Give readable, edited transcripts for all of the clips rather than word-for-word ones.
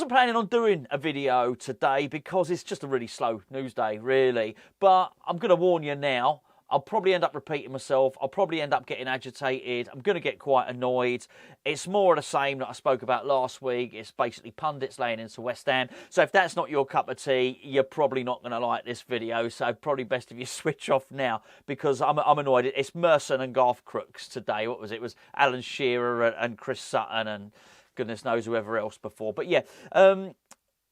wasn't planning on doing a video today because it's just a really slow news day, really. But I'm going to warn you now. I'll probably end up repeating myself. I'll probably end up getting agitated. I'm going to get quite annoyed. It's more of the same that I spoke about last week. It's basically pundits laying into West Ham. So if that's not your cup of tea, you're probably not going to like this video. So probably best if you switch off now because I'm annoyed. It's Merson and Garth Crooks today. What was it? It was Alan Shearer and Chris Sutton and goodness knows whoever else before. But yeah,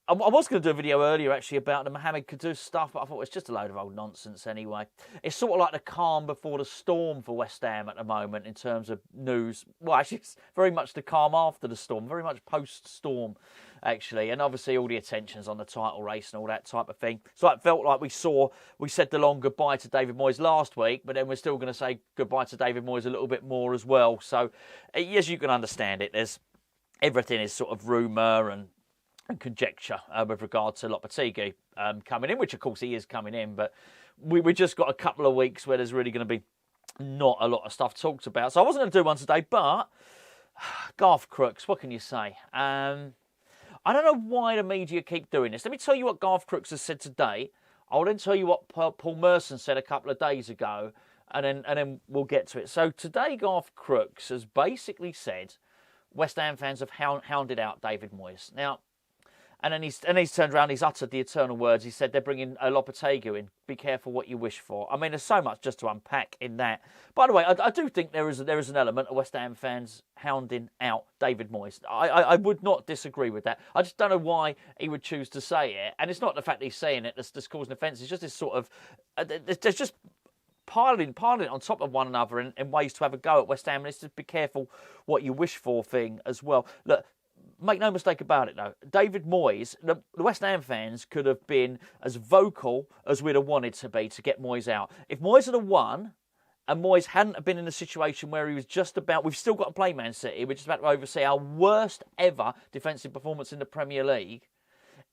I was going to do a video earlier, actually, about the Mohamed Kudus stuff, but I thought it's just a load of old nonsense anyway. It's sort of like the calm before the storm for West Ham at the moment in terms of news. Well, actually, it's very much the calm after the storm, very much post-storm, actually. And obviously, all the attention's on the title race and all that type of thing. So it felt like we said the long goodbye to David Moyes last week, but then we're still going to say goodbye to David Moyes a little bit more as well. So, as you can understand it, everything is sort of rumour and conjecture with regard to Lopetegui coming in, which of course he is coming in, but we just got a couple of weeks where there's really going to be not a lot of stuff talked about. So I wasn't going to do one today, but Garth Crooks, what can you say? I don't know why the media keep doing this. Let me tell you what Garth Crooks has said today. I'll then tell you what Paul Merson said a couple of days ago, and then we'll get to it. So today Garth Crooks has basically said West Ham fans have hounded out David Moyes. Now, and then he's turned around, he's uttered the eternal words. He said they're bringing Lopetegui in. Be careful what you wish for. I mean, there's so much just to unpack in that. By the way, I do think there is an element of West Ham fans hounding out David Moyes. I would not disagree with that. I just don't know why he would choose to say it. And it's not the fact that he's saying it that's causing offence. It's just this sort of... there's just piling on top of one another in ways to have a go at West Ham. And it's just be careful what you wish for thing as well. Look, make no mistake about it, though. David Moyes, the West Ham fans could have been as vocal as we'd have wanted to be to get Moyes out. If Moyes had won and Moyes hadn't been in a situation where he was just about... We've still got to play Man City. We're just about to oversee our worst ever defensive performance in the Premier League.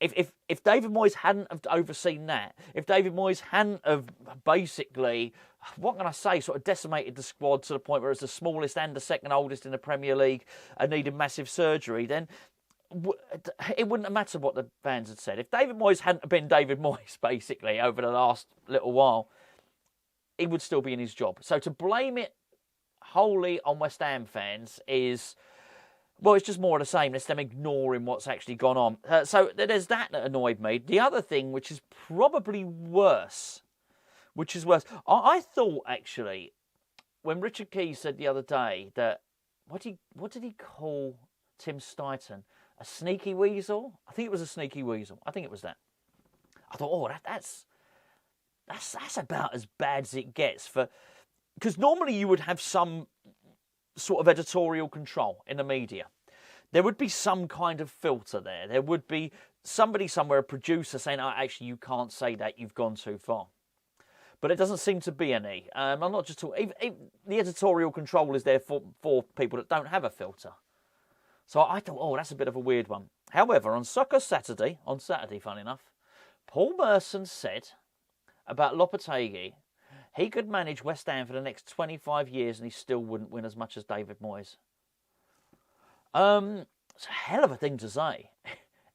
If David Moyes hadn't have overseen that, if David Moyes hadn't have basically, what can I say, sort of decimated the squad to the point where it's the smallest and the second oldest in the Premier League and needed massive surgery, then it wouldn't have mattered what the fans had said. If David Moyes hadn't been David Moyes, basically, over the last little while, he would still be in his job. So to blame it wholly on West Ham fans is... Well, it's just more of the same. It's them ignoring what's actually gone on. So there's that annoyed me. The other thing, which is probably worse, I thought, actually, when Richard Keys said the other day that, what did he call Tim Stuyton? A sneaky weasel? I think it was a sneaky weasel. I think it was that. I thought, oh, that's about as bad as it gets. Because normally you would have some sort of editorial control in the media. There would be some kind of filter there. There would be somebody somewhere, a producer, saying, oh, actually, you can't say that, you've gone too far. But it doesn't seem to be any. I'm not just talking... The editorial control is there for people that don't have a filter. So I thought, oh, that's a bit of a weird one. However, on Saturday, funny enough, Paul Merson said about Lopetegui, he could manage West Ham for the next 25 years and he still wouldn't win as much as David Moyes. It's a hell of a thing to say.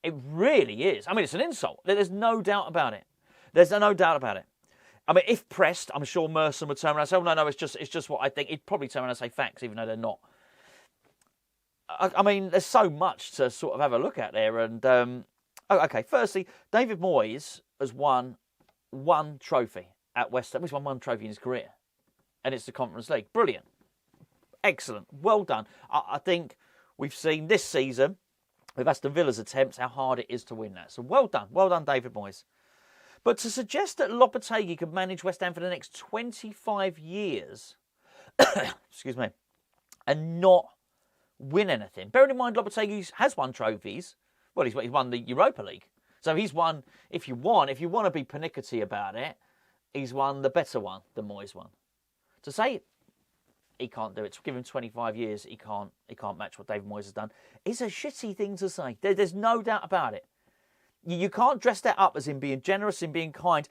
It really is. I mean, it's an insult. There's no doubt about it. There's no doubt about it. I mean, if pressed, I'm sure Merson would turn around and say, oh, no, it's just what I think. He'd probably turn around and say facts, even though they're not. I mean, there's so much to sort of have a look at there. And, okay, firstly, David Moyes has won one trophy at West Ham. He's won one trophy in his career, and it's the Conference League. Brilliant. Excellent. Well done. I think we've seen this season, with Aston Villa's attempts, how hard it is to win that. So well done. Well done, David Moyes. But to suggest that Lopetegui could manage West Ham for the next 25 years, excuse me, and not win anything. Bearing in mind, Lopetegui has won trophies. Well, he's won the Europa League. So he's won, if you want to be pernickety about it, he's won the better one than Moyes won. To say he can't do it, to give him 25 years, he can't match what David Moyes has done, is a shitty thing to say. There's no doubt about it. You can't dress that up as in being generous, in being kind.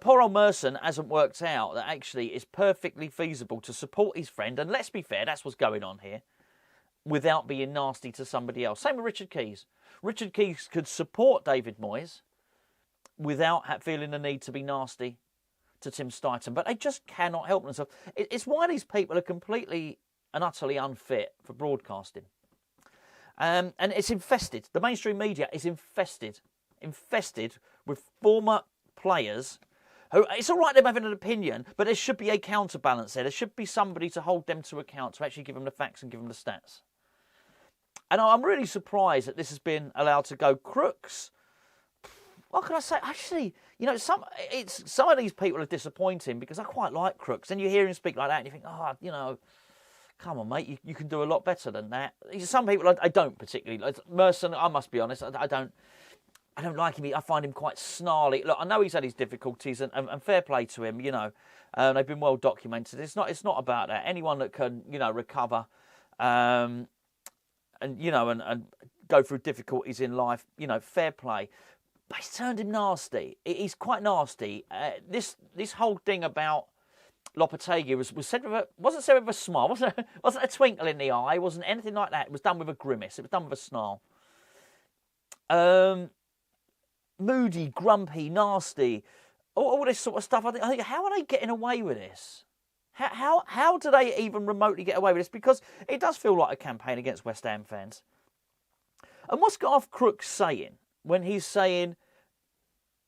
Poor old Merson hasn't worked out that actually it's perfectly feasible to support his friend, and let's be fair, that's what's going on here. without being nasty to somebody else. Same with Richard Keys. Richard Keys could support David Moyes without feeling the need to be nasty to Tim Steidten, but they just cannot help themselves. It's why these people are completely and utterly unfit for broadcasting. And it's infested. The mainstream media is infested with former players who, it's all right them having an opinion, but there should be a counterbalance there. There should be somebody to hold them to account, to actually give them the facts and give them the stats. And I'm really surprised that this has been allowed to go. Crooks, what can I say? Actually, you know, some of these people are disappointing because I quite like Crooks. And you hear him speak like that and you think, oh, you know, come on, mate, you can do a lot better than that. Some people I don't particularly like. Merson, I must be honest, I don't like him. I find him quite snarly. Look, I know he's had his difficulties, and fair play to him. You know, they've been well documented. It's not about that. Anyone that can, you know, recover, and you know, and go through difficulties in life, you know, fair play. But it's turned him nasty. He's quite nasty. This whole thing about Lopetegui was said wasn't said with a smile. Wasn't a twinkle in the eye. Wasn't anything like that. It was done with a grimace. It was done with a snarl. Moody, grumpy, nasty, all this sort of stuff. I think, how are they getting away with this? How do they even remotely get away with this? Because it does feel like a campaign against West Ham fans. And what's Garth Crooks saying when he's saying,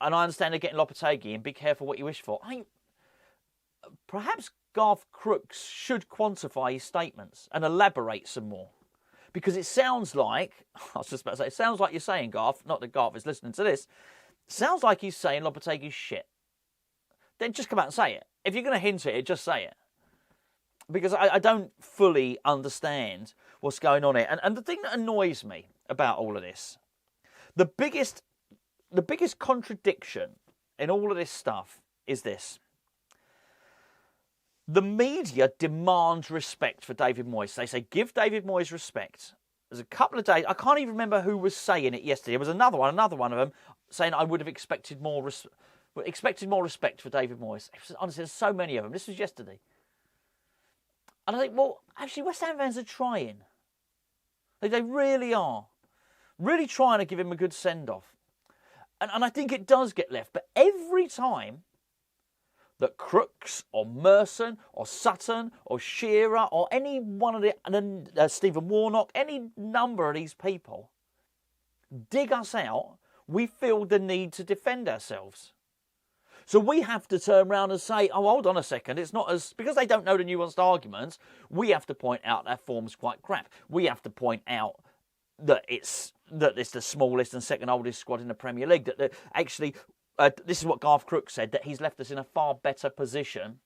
and I understand they're getting Lopetegui and be careful what you wish for? I think perhaps Garth Crooks should quantify his statements and elaborate some more. Because it sounds like, I was just about to say, it sounds like you're saying, Garth, not that Garth is listening to this, sounds like he's saying Lopetegui's shit. Then just come out and say it. If you're going to hint at it, just say it. Because I don't fully understand what's going on here. And the thing that annoys me about all of this, the biggest contradiction in all of this stuff is this. The media demands respect for David Moyes. They say, give David Moyes respect. There's a couple of days, I can't even remember who was saying it yesterday. There was another one of them, saying I would have expected more respect for David Moyes. Honestly, there's so many of them. This was yesterday. And I think, well, actually, West Ham fans are trying. They really are. Really trying to give him a good send-off. And I think it does get left. But every time that Crooks or Merson or Sutton or Shearer or any one of the Stephen Warnock, any number of these people dig us out, we feel the need to defend ourselves. So we have to turn around and say, oh, hold on a second, it's not as... Because they don't know the nuanced arguments, we have to point out their form's quite crap. We have to point out that it's the smallest and second oldest squad in the Premier League. That actually... this is what Garth Crooks said, that he's left us in a far better position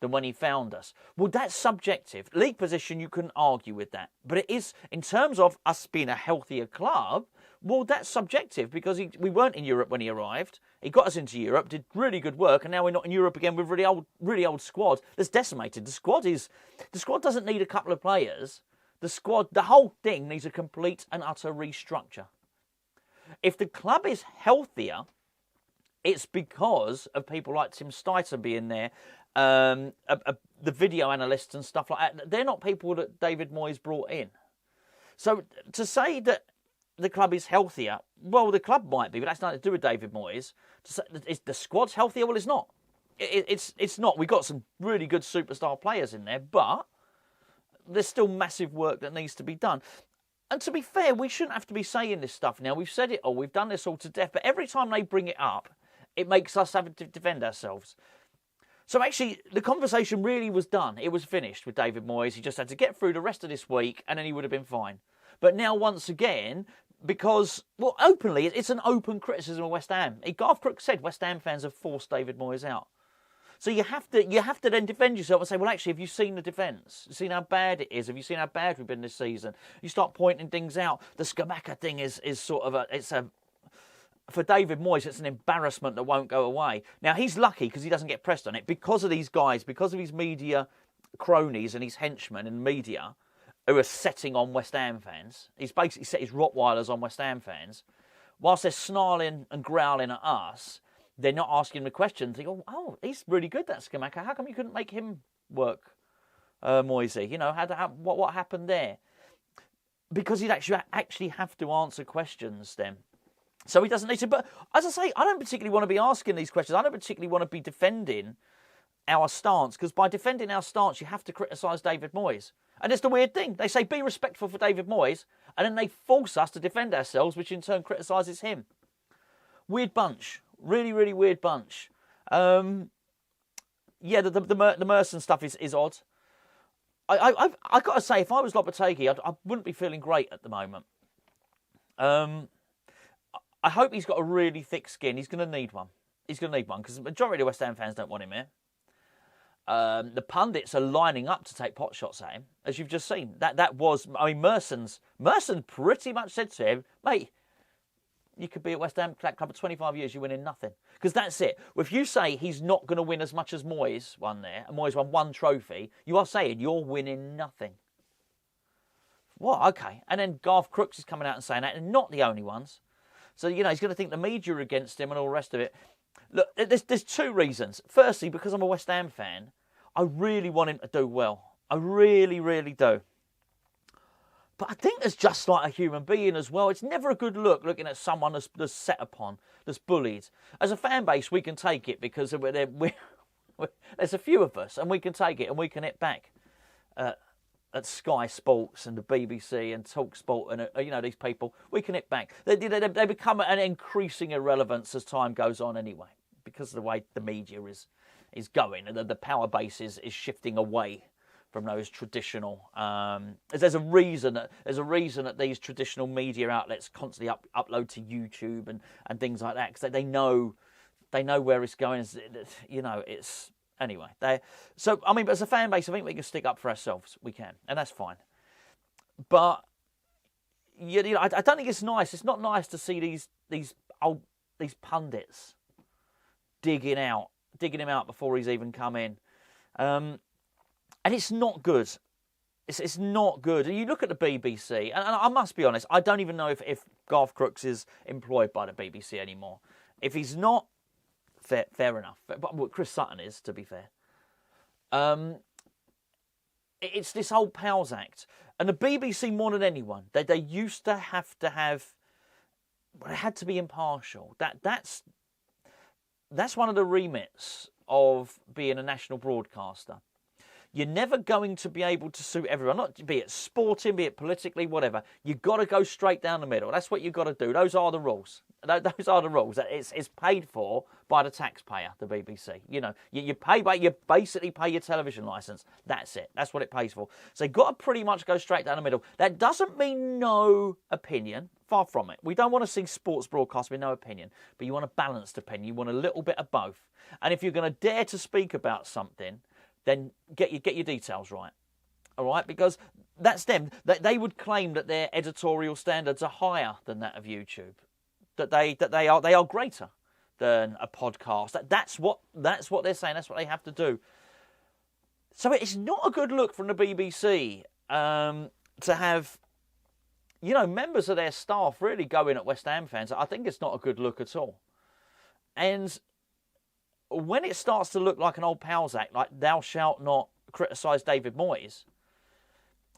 than when he found us. Well, that's subjective. League position, you couldn't argue with that. But it is, in terms of us being a healthier club, well, that's subjective because we weren't in Europe when he arrived. He got us into Europe, did really good work, and now we're not in Europe again with really old squad that's decimated. The squad doesn't need a couple of players. The whole thing needs a complete and utter restructure. If the club is healthier, it's because of people like Tim Steidten being there, the video analysts and stuff like that. They're not people that David Moyes brought in. So to say that the club is healthier, well, the club might be, but that's nothing to do with David Moyes. To say, is the squad's healthier? Well, it's not. It's not. We've got some really good superstar players in there, but there's still massive work that needs to be done. And to be fair, we shouldn't have to be saying this stuff now. We've said it all. We've done this all to death. But every time they bring it up, it makes us have to defend ourselves. So actually, the conversation really was done. It was finished with David Moyes. He just had to get through the rest of this week, and then he would have been fine. But now, once again, because, well, openly, it's an open criticism of West Ham. Garth Crooks said West Ham fans have forced David Moyes out. So you have to then defend yourself and say, well, actually, have you seen the defence? Have you seen how bad it is? Have you seen how bad we've been this season? You start pointing things out. The Scamacca thing is sort of for David Moyes, it's an embarrassment that won't go away. Now, he's lucky because he doesn't get pressed on it because of these guys, because of his media cronies and his henchmen in the media who are setting on West Ham fans. He's basically set his Rottweilers on West Ham fans. Whilst they're snarling and growling at us, they're not asking the question. Think, oh, he's really good, that Scamacca. How come you couldn't make him work, Moisey? You know, what happened there? because he'd actually have to answer questions then. So he doesn't need to. But as I say, I don't particularly want to be asking these questions. I don't particularly want to be defending our stance, because by defending our stance, you have to criticise David Moyes. And it's the weird thing. They say, be respectful for David Moyes, and then they force us to defend ourselves, which in turn criticises him. Weird bunch. Really, really weird bunch. Yeah, the Merson stuff is odd. I've got to say, if I was Lopetegui, I wouldn't be feeling great at the moment. I hope he's got a really thick skin. He's going to need one. He's going to need one, because the majority of West Ham fans don't want him here. The pundits are lining up to take pot shots at him, as you've just seen. That was, I mean, Merson pretty much said to him, mate, you could be at West Ham Club for 25 years, you're winning nothing. Because that's it. If you say he's not going to win as much as Moyes won there, and Moyes won one trophy, you are saying you're winning nothing. What? Okay. And then Garth Crooks is coming out and saying that, and not the only ones. So, you know, he's going to think the media are against him and all the rest of it. Look, there's two reasons. Firstly, because I'm a West Ham fan, I really want him to do well. I really, really do. But I think there's just like a human being as well. It's never a good look looking at someone that's set upon, that's bullied. As a fan base, we can take it because there's a few of us, and we can take it and we can hit back at Sky Sports and the BBC and TalkSport and you know, these people. We can hit back. They become an increasing irrelevance as time goes on anyway, because of the way the media is going, and the power base is shifting away from those traditional. There's a reason that these traditional media outlets constantly upload to YouTube and things like that, because they know where it's going. You know, it's anyway. So I mean, but as a fan base, I think we can stick up for ourselves. We can, and that's fine. But you know, I don't think it's nice. It's not nice to see these pundits digging him out before he's even come in. And it's not good. It's not good. And you look at the BBC, and I must be honest, I don't even know if Garth Crooks is employed by the BBC anymore. If he's not, fair enough. But Chris Sutton is, to be fair. It's this whole Pals Act. And the BBC, more than anyone, they used to have, well, it had to be impartial. That's one of the remits of being a national broadcaster. You're never going to be able to suit everyone, not be it sporting, be it politically, whatever. You've got to go straight down the middle. That's what you've got to do. Those are the rules. Those are the rules. It's paid for by the taxpayer, the BBC. You know, you basically pay your television licence. That's it. That's what it pays for. So you've got to pretty much go straight down the middle. That doesn't mean no opinion. Far from it. We don't want to see sports broadcast with no opinion, but you want a balanced opinion. You want a little bit of both. And if you're going to dare to speak about something, then get your details right. All right? Because that's them. They would claim that their editorial standards are higher than that of YouTube. That they are greater than a podcast. That's what they're saying. That's what they have to do. So it's not a good look from the BBC to have, you know, members of their staff really going at West Ham fans. I think it's not a good look at all. And when it starts to look like an old Pals Act, like thou shalt not criticise David Moyes,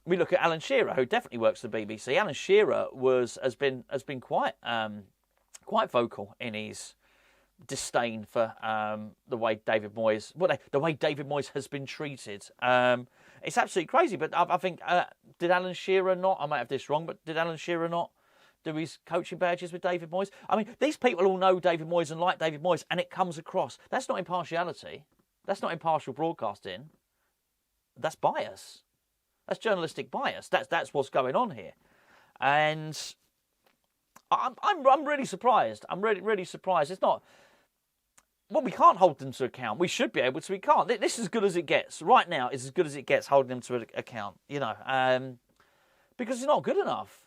we look at Alan Shearer, who definitely works for the BBC. Alan Shearer has been quite vocal in his disdain for the way David Moyes has been treated. It's absolutely crazy. But I think did Alan Shearer not? I might have this wrong, but did Alan Shearer not do his coaching badges with David Moyes? I mean, these people all know David Moyes and like David Moyes, and it comes across. That's not impartiality. That's not impartial broadcasting. That's bias. That's journalistic bias. That's what's going on here. And I'm really surprised. I'm really surprised. It's not. Well, we can't hold them to account. We should be able to. We can't. This is as good as it gets. Right now, it's as good as it gets holding them to account. You know, because it's not good enough.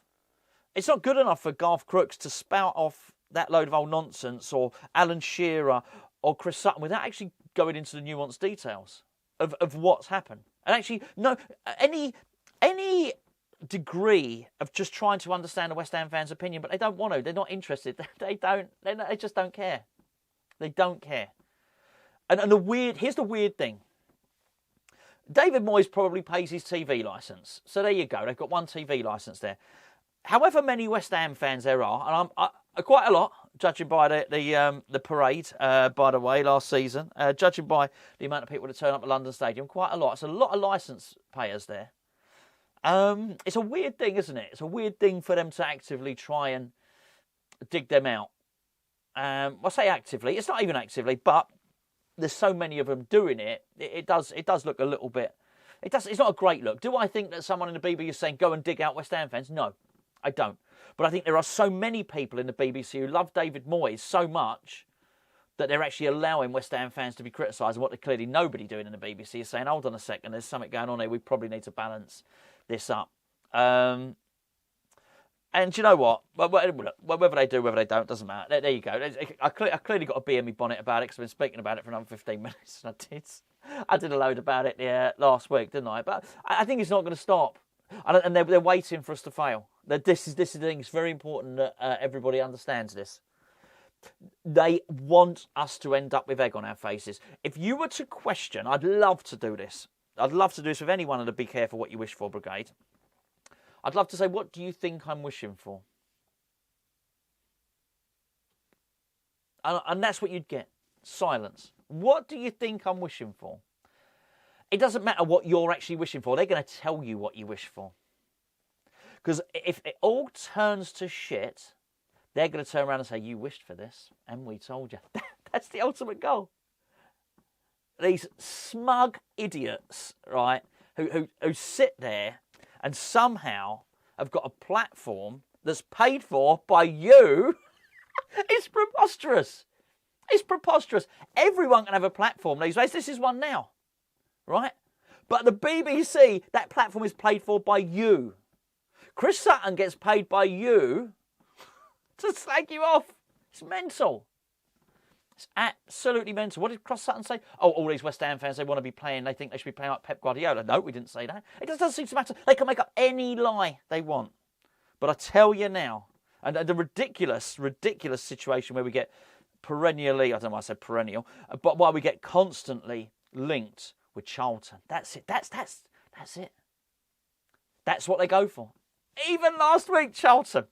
It's not good enough for Garth Crooks to spout off that load of old nonsense, or Alan Shearer or Chris Sutton, without actually going into the nuanced details of what's happened. And actually, no, any degree of just trying to understand the West Ham fans' opinion, but they don't want to. They're not interested. They just don't care. They don't care. And here's the weird thing. David Moyes probably pays his TV licence. So there you go. They've got one TV licence there. However many West Ham fans there are, and I'm quite a lot, judging by the parade, by the way, last season, judging by the amount of people that turn up at London Stadium, quite a lot. It's a lot of licence payers there. It's a weird thing, isn't it? It's a weird thing for them to actively try and dig them out. I say actively. It's not even actively, but there's so many of them doing it. It does look a little bit. It's not a great look. Do I think that someone in the BBC is saying go and dig out West Ham fans? No, I don't. But I think there are so many people in the BBC who love David Moyes so much that they're actually allowing West Ham fans to be criticised. And what they're clearly nobody doing in the BBC is saying, hold on a second, there's something going on here. We probably need to balance this up. And you know what? Whether they do, whether they don't, doesn't matter. There you go. I clearly got a bee in my bonnet about it because I've been speaking about it for another 15 minutes. I did a load about it last week, didn't I? But I think it's not going to stop. And they're waiting for us to fail. This is the thing. It's very important that everybody understands this. They want us to end up with egg on our faces. If you were to question, I'd love to do this. I'd love to do this with anyone in the Be Careful What You Wish For brigade. I'd love to say, what do you think I'm wishing for? And that's what you'd get. Silence. What do you think I'm wishing for? It doesn't matter what you're actually wishing for. They're going to tell you what you wish for. Because if it all turns to shit, they're going to turn around and say, you wished for this, and we told you. That's the ultimate goal. These smug idiots, right, who sit there and somehow have got a platform that's paid for by you. It's preposterous. It's preposterous. Everyone can have a platform these days. This is one now, right? But the BBC, that platform is paid for by you. Chris Sutton gets paid by you to slag you off. It's mental. It's absolutely mental. What did Chris Sutton say? Oh, all these West Ham fans, they want to be playing, they think they should be playing like Pep Guardiola. No, we didn't say that. It doesn't seem to matter. They can make up any lie they want. But I tell you now, and the ridiculous situation where we get perennially, I don't know why I said perennial, but why we get constantly linked with Charlton. That's it. That's it. That's what they go for. Even last week, Charlton.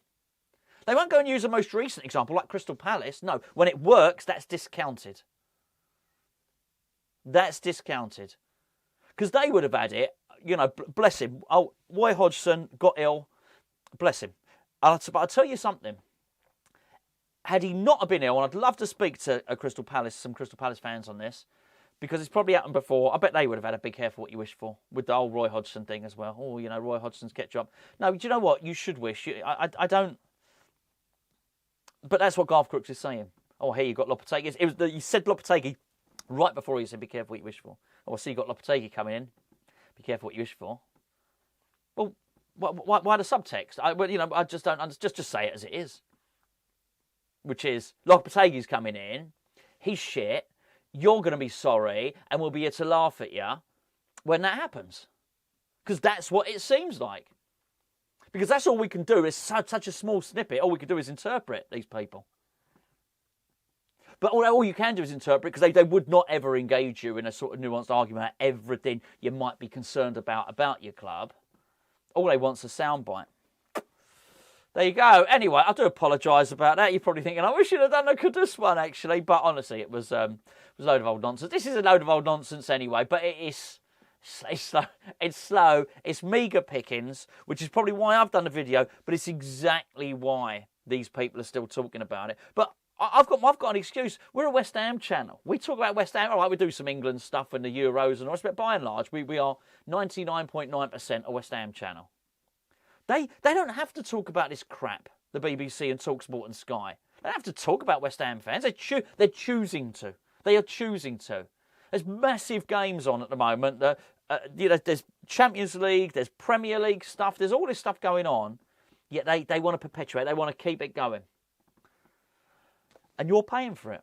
They won't go and use the most recent example like Crystal Palace. No, when it works, that's discounted. That's discounted. Because they would have had it, you know, bless him. Oh, Roy Hodgson got ill. Bless him. But I'll tell you something. Had he not have been ill, and I'd love to speak to some Crystal Palace fans on this, because it's probably happened before. I bet they would have had a Be Careful What You Wish For with the whole Roy Hodgson thing as well. Oh, you know, Roy Hodgson's kept you up. No, do you know what? You should wish. I don't. But that's what Garth Crooks is saying. Oh, here you got Lopetegui. You said Lopetegui right before you said Be Careful What You Wish For. Oh, I see you got Lopetegui coming in. Be careful what you wish for. Well, why the subtext? I just don't understand. Just say it as it is. Which is, Lopetegui's coming in. He's shit. You're going to be sorry, and we'll be here to laugh at you when that happens. Because that's what it seems like. Because that's all we can do. It's such a small snippet. All we can do is interpret these people. But all you can do is interpret, because they would not ever engage you in a sort of nuanced argument about everything you might be concerned about your club. All they want's a soundbite. There you go. Anyway, I do apologise about that. You're probably thinking, I wish you'd have done a Kudus one, actually. But honestly, it was a load of old nonsense. This is a load of old nonsense anyway, but it's slow. It's meagre pickings, which is probably why I've done the video, but it's exactly why these people are still talking about it. But I've got an excuse. We're a West Ham channel. We talk about West Ham. All right, we do some England stuff and the Euros and all that, but by and large, we are 99.9% a West Ham channel. They don't have to talk about this crap, the BBC and TalkSport and Sky. They don't have to talk about West Ham fans. They're choosing to. They are choosing to. There's massive games on at the moment. There's Champions League, there's Premier League stuff, there's all this stuff going on. Yet they want to perpetuate, they want to keep it going. And you're paying for it.